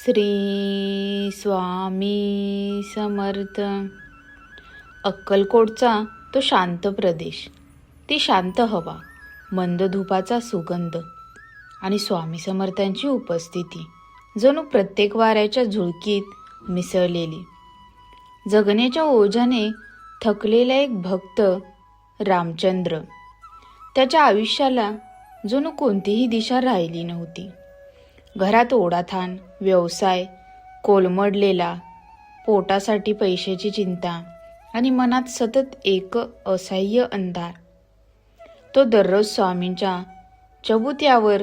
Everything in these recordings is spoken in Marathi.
श्री स्वामी समर्थ. अक्कलकोटचा तो शांत प्रदेश, ती शांत हवा, मंद धुपाचा सुगंध आणि स्वामी समर्थांची उपस्थिती जणू प्रत्येक वाऱ्याच्या झुळकीत मिसळलेली. जगण्याच्या ओझाने थकलेला एक भक्त रामचंद्र, त्याच्या आयुष्याला जणू कोणतीही दिशा राहिली नव्हती. घरात ओढाताण, व्यवसाय कोलमडलेला, पोटासाठी पैशाची चिंता आणि मनात सतत एक असह्य अंधार. तो दररोज स्वामींच्या चबुत्यावर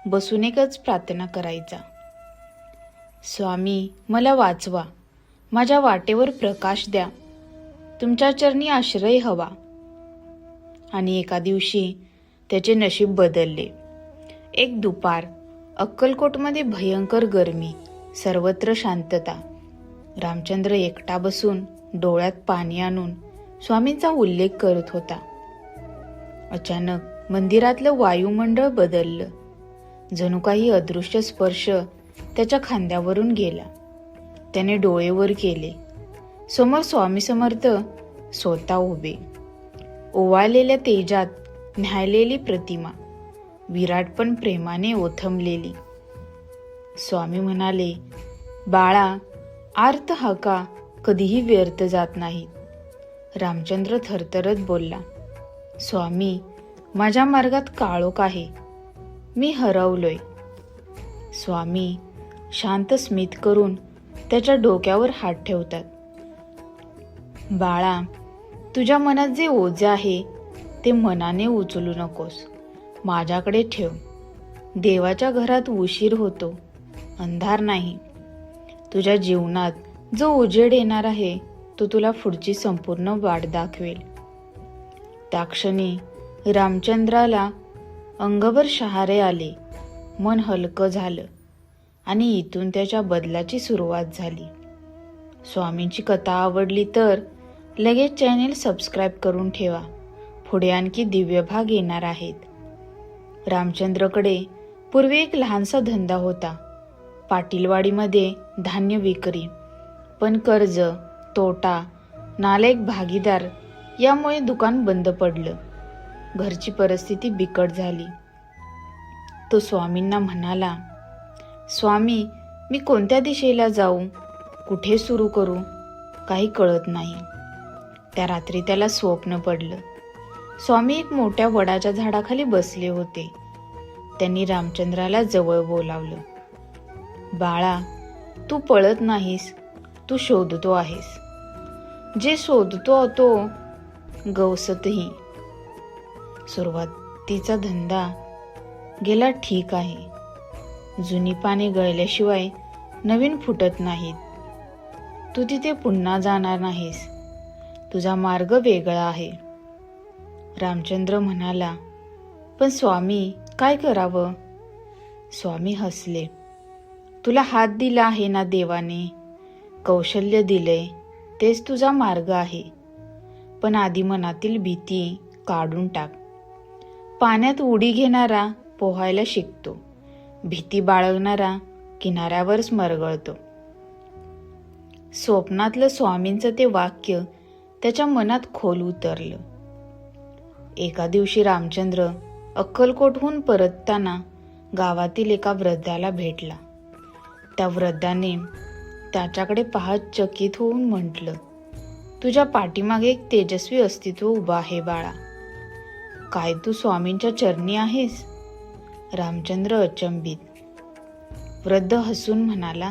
बसून एकच प्रार्थना करायचा, स्वामी मला वाचवा, माझ्या वाटेवर प्रकाश द्या, तुमच्या चरणी आश्रय हवा. आणि एका दिवशी त्याचे नशीब बदलले. एक दुपार, अक्कलकोटमध्ये भयंकर गरमी, सर्वत्र शांतता. रामचंद्र एकटा बसून डोळ्यात पाणी आणून स्वामींचा उल्लेख करत होता. अचानक मंदिरातलं वायुमंडळ बदललं. जणू काही अदृश्य स्पर्श त्याच्या खांद्यावरून गेला. त्याने डोळे वर केले. समोर स्वामी समर्थ स्वतः उभे, ओवाळलेल्या तेजात न्हायलेली प्रतिमा, विराट पण प्रेमाने ओथंबलेली. स्वामी म्हणाले, बाळा, आर्त हाका कधीही व्यर्थ जात नाहीत. रामचंद्र थरथरत बोलला, स्वामी माझ्या मार्गात काळोख आहे, मी हरवलोय. स्वामी शांत स्मित करून त्याच्या डोक्यावर हात ठेवतात. बाळा, तुझ्या मनात जे ओझे आहे ते मनाने उचलू नकोस, माझ्याकडे ठेव. देवाच्या घरात उशीर होतो, अंधार नाही. तुझ्या जीवनात जो उजेड येणार आहे तो तुला पुढची संपूर्ण वाट दाखवेल. त्या क्षणी रामचंद्राला अंगभर शहारे आले, मन हलकं झालं आणि इथून त्याच्या बदलाची सुरुवात झाली. स्वामींची कथा आवडली तर लगेच चॅनेल सबस्क्राईब करून ठेवा. पुढे आणखी दिव्य भाग येणार आहेत. रामचंद्रकडे पूर्वी एक लहानसा धंदा होता, पाटीलवाडीमध्ये धान्य विक्री. पण कर्ज, तोटा, नालायक भागीदार यामुळे दुकान बंद पडलं. घरची परिस्थिती बिकट झाली. तो स्वामींना म्हणाला, स्वामी मी कोणत्या दिशेला जाऊ, कुठे सुरू करू, काही कळत नाही. त्या रात्री त्याला स्वप्न पडलं. स्वामी एक मोठ्या वडाच्या झाडाखाली बसले होते. त्यांनी रामचंद्राला जवळ बोलावलं, बाळा तू पळत नाहीस, तू शोधतो आहेस. जे शोधतो तो गवसतही. सुरुवातीचा धंदा गेला ठीक आहे, जुनी पाने गळल्याशिवाय नवीन फुटत नाहीत. तू तिथे पुन्हा जाणार नाहीस, तुझा मार्ग वेगळा आहे. रामचंद्र म्हणाला, पण स्वामी काय करावं? स्वामी हसले, तुला हात दिला आहे ना देवाने, कौशल्य दिले, तेच तुझा मार्ग आहे. पण आधी मनातील भीती काढून टाक. पाण्यात उडी घेणारा पोहायला शिकतो, भीती बाळगणारा किनाऱ्यावरच मरगळतो. स्वप्नातलं स्वामींचं ते वाक्य त्याच्या मनात खोल उतरलं. एका दिवशी रामचंद्र अक्कलकोटहून परतताना गावातील एका वृद्धाला भेटला. त्या वृद्धाने त्याच्याकडे पाहत चकित होऊन म्हटलं, तुझ्या पाठीमागे एक तेजस्वी अस्तित्व उभा आहे बाळा. काय तू स्वामींच्या चरणी आहेस? रामचंद्र अचंबित. वृद्ध हसून म्हणाला,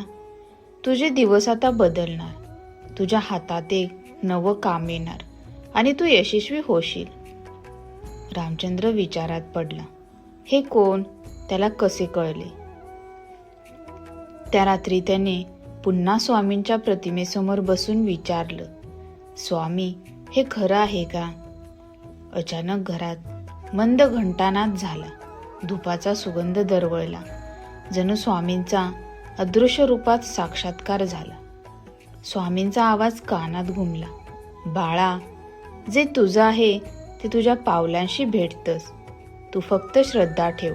तुझे दिवस आता बदलणार, तुझ्या हातात एक नवं काम येणार आणि तू यशस्वी होशील. रामचंद्र विचारात पडला. हे कोण? त्याला कसे कळले? त्या रात्री त्याने पुन्हा स्वामींच्या प्रतिमेसमोर बसून विचारलं, स्वामी हे खरं आहे का? अचानक घरात मंद घंटानाद झाला. धुपाचा सुगंध दरवळला. जणू स्वामींचा अदृश्य रूपात साक्षात्कार झाला. स्वामींचा आवाज कानात घुमला, बाळा जे तुझं आहे ते तुझ्या पावलांशी भेटतंस. तू फक्त श्रद्धा ठेव.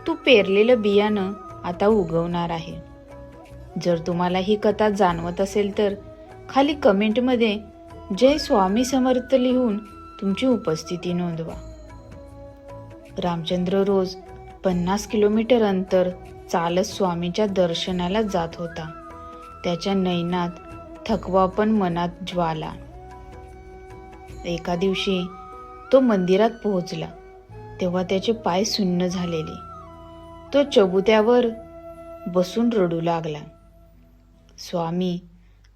तू पेरलेलं बियाणं आता उगवणार आहे. जर तुम्हाला ही कथा जाणवत असेल तर खाली कमेंटमध्ये जय स्वामी समर्थ लिहून तुमची उपस्थिती नोंदवा. रामचंद्र रोज 50 किलोमीटर अंतर चालत स्वामींच्या दर्शनाला जात होता. त्याच्या नयनात थकवा पण मनात ज्वाला. एका दिवशी तो मंदिरात पोहोचला तेव्हा त्याचे पाय सुन्न झालेले. तो चबुत्यावर बसून रडू लागला. स्वामी,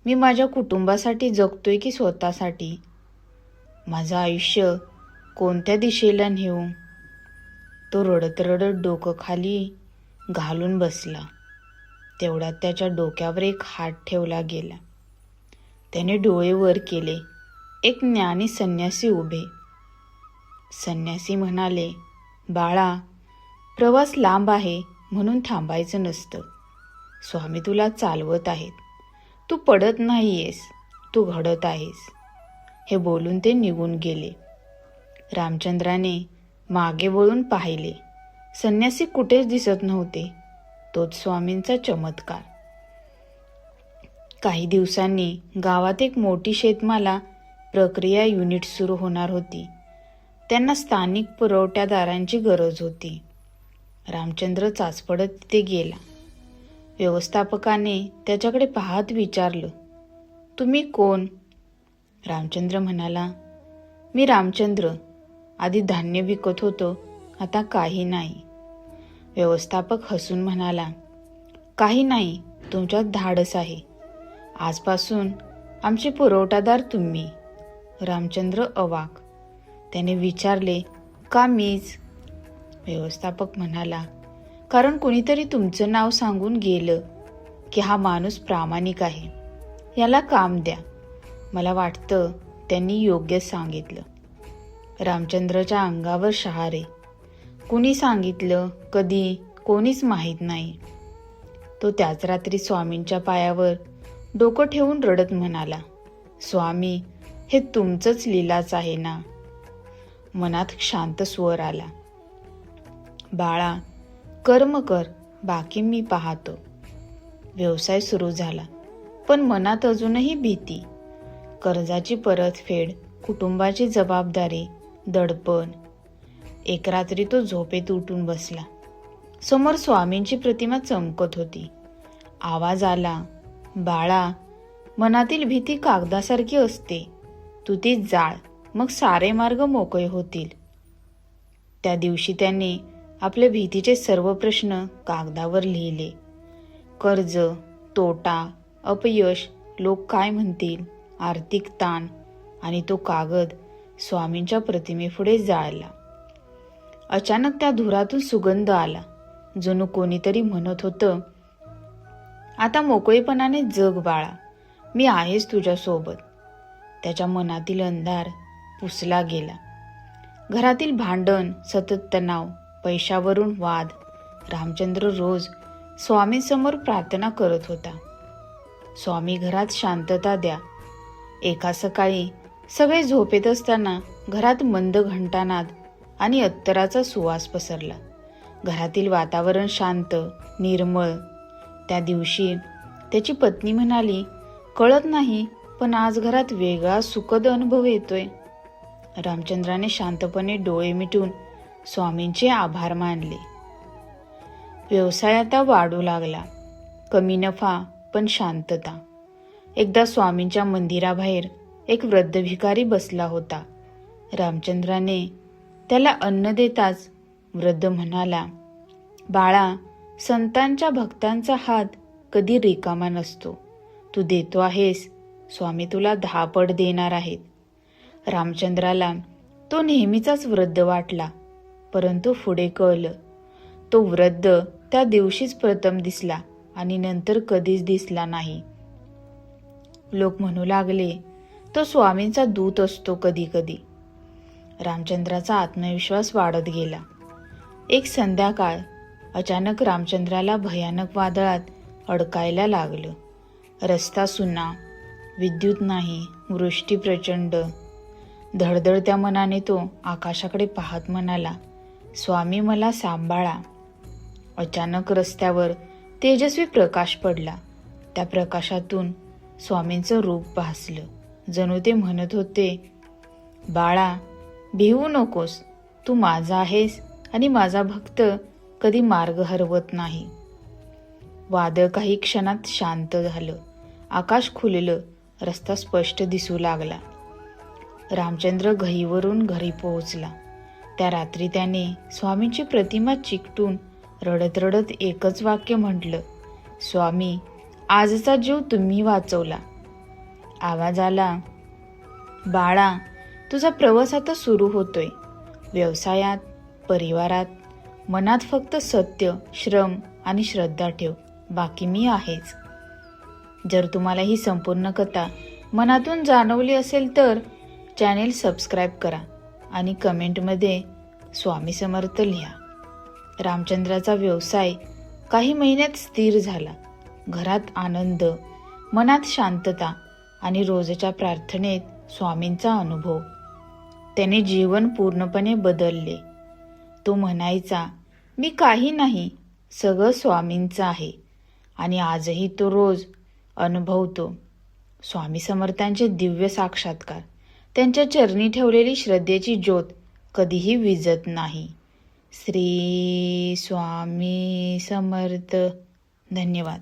मी माझ्या कुटुंबासाठी जगतोय की स्वतःसाठी? माझं आयुष्य कोणत्या दिशेला नेऊ? तो रडत रडत डोकं खाली घालून बसला. तेवढ्यात त्याच्या डोक्यावर एक हात ठेवला गेला. त्याने डोळे वर केले. एक ज्ञानी संन्यासी उभे. संन्यासी म्हणाले, बाळा, प्रवास लांब आहे म्हणून थांबायचं नसतं. स्वामी तुला चालवत आहेत. तू पडत नाहीयेस, तू घडत आहेस. हे बोलून ते निघून गेले. रामचंद्राने मागे वळून पाहिले. संन्यासी कुठेच दिसत नव्हते. तोच स्वामींचा चमत्कार. काही दिवसांनी गावात एक मोठी शेतमाला प्रक्रिया युनिट सुरू होणार होती. त्यांना स्थानिक पुरवठ्यादारांची गरज होती. रामचंद्र चाचपडत तिथे गेला. व्यवस्थापकाने त्याच्याकडे पाहत विचारलं, तुम्ही कोण? रामचंद्र म्हणाला, मी रामचंद्र. आधी धान्य विकत होतो, आता काही नाही. व्यवस्थापक हसून म्हणाला, काही नाही, तुमच्यात धाडस आहे. आजपासून आमचे पुरवठादार तुम्ही. रामचंद्र अवाक. त्याने विचारले, का मीच? व्यवस्थापक म्हणाला, कारण कुणीतरी तुमचं नाव सांगून गेलं की हा माणूस प्रामाणिक आहे, याला काम द्या. मला वाटतं त्यांनी योग्य सांगितलं. रामचंद्रच्या अंगावर शहारे. कुणी सांगितलं, कधी, कोणीच माहीत नाही. तो त्याच रात्री स्वामींच्या पायावर डोकं ठेवून रडत म्हणाला, स्वामी, हे तुमचंच लीलाच आहे ना? मनात शांत स्वर आला, बाळा, कर्म कर, बाकी मी पाहतो. व्यवसाय सुरू झाला, पण मनात अजूनही भीती. कर्जाची परतफेड, कुटुंबाची जबाबदारी, दडपण. एक रात्री तो झोपेत उठून बसला. समोर स्वामींची प्रतिमा चमकत होती. आवाज आला, बाळा, मनातील भीती कागदासारखी असते. तू ती जाळ, मग सारे मार्ग मोकळे होतील. त्या दिवशी त्याने आपल्या भीतीचे सर्व प्रश्न कागदावर लिहिले. कर्ज, तोटा, अपयश, लोक काय म्हणतील, आर्थिक ताण. आणि तो कागद स्वामींच्या प्रतिमेपुढे जाळला. अचानक त्या धुरातून सुगंध आला. जणू कोणीतरी म्हणत होतं, आता मोकळेपणाने जग बाळा, मी आहेच तुझ्या सोबत. त्याच्या मनातील अंधार पुसला गेला. घरातील भांडण, सतत तणाव, पैशावरून वाद. रामचंद्र रोज स्वामींसमोर प्रार्थना करत होता, स्वामी, घरात शांतता द्या. एका सकाळी सगळे झोपेत असताना घरात मंद घंटानाद आणि अत्तराचा सुवास पसरला. घरातील वातावरण शांत, निर्मळ. त्या दिवशी त्याची पत्नी म्हणाली, कळत नाही, पण आज घरात वेगळा सुखद अनुभव येतोय. रामचंद्राने शांतपणे डोळे मिटून स्वामींचे आभार मानले. व्यवसाय आता वाढू लागला. कमी नफा पण शांतता. एकदा स्वामींच्या मंदिराबाहेर एक वृद्ध भिकारी बसला होता. रामचंद्राने त्याला अन्न देताच वृद्ध म्हणाला, बाळा, संतांच्या भक्तांचा हात कधी रिकामा नसतो. तू देतो आहेस, स्वामी तुला 10 पट देणार आहेत. रामचंद्राला तो नेहमीचाच वृद्ध वाटला, परंतु पुढे कळलं, तो वृद्ध त्या दिवशीच प्रथम दिसला आणि नंतर कधीच दिसला नाही. लोक म्हणू लागले, तो स्वामींचा दूत असतो कधी कधी. रामचंद्राचा आत्मविश्वास वाढत गेला. एक संध्याकाळ अचानक रामचंद्राला भयानक वादळात अडकायला लागलं. रस्ता सुना, विद्युत नाही, वृष्टी प्रचंड. धडधडत्या मनाने तो आकाशाकडे पाहत म्हणाला, स्वामी मला सांभाळा. अचानक रस्त्यावर तेजस्वी प्रकाश पडला. त्या प्रकाशातून स्वामींचं रूप भासलं. जणू ते म्हणत होते, बाळा, भिवू नकोस, तू माझा आहेस आणि माझा भक्त कधी मार्ग हरवत नाही. वादळ काही क्षणात शांत झालं. आकाश खुललं. रस्ता स्पष्ट दिसू लागला. रामचंद्र घाईवरून घरी पोहोचला. त्या रात्री त्याने स्वामींची प्रतिमा चिकटून रडत रडत एकच वाक्य म्हटलं, स्वामी, आजचा जीव तुम्ही वाचवला. आवाज आला, बाळा, तुझा प्रवास आता सुरू होतोय. व्यवसायात, परिवारात, मनात फक्त सत्य, श्रम आणि श्रद्धा ठेव. बाकी मी आहेच. जर तुम्हाला ही संपूर्ण कथा मनातून जाणवली असेल तर चॅनेल सबस्क्राईब करा आणि कमेंटमध्ये स्वामी समर्थ लिहा. रामचंद्राचा व्यवसाय काही महिन्यात स्थिर झाला. घरात आनंद, मनात शांतता आणि रोजच्या प्रार्थनेत स्वामींचा अनुभव. त्याने जीवन पूर्णपणे बदलले. तो म्हणायचा, मी काही नाही, सगळं स्वामींचं आहे. आणि आजही तो रोज अनुभवतो स्वामी समर्थांचे दिव्य साक्षात्कार. त्यांच्या चरणी ठेवलेली श्रद्धेची ज्योत कधीही विझत नाही. श्री स्वामी समर्थ. धन्यवाद.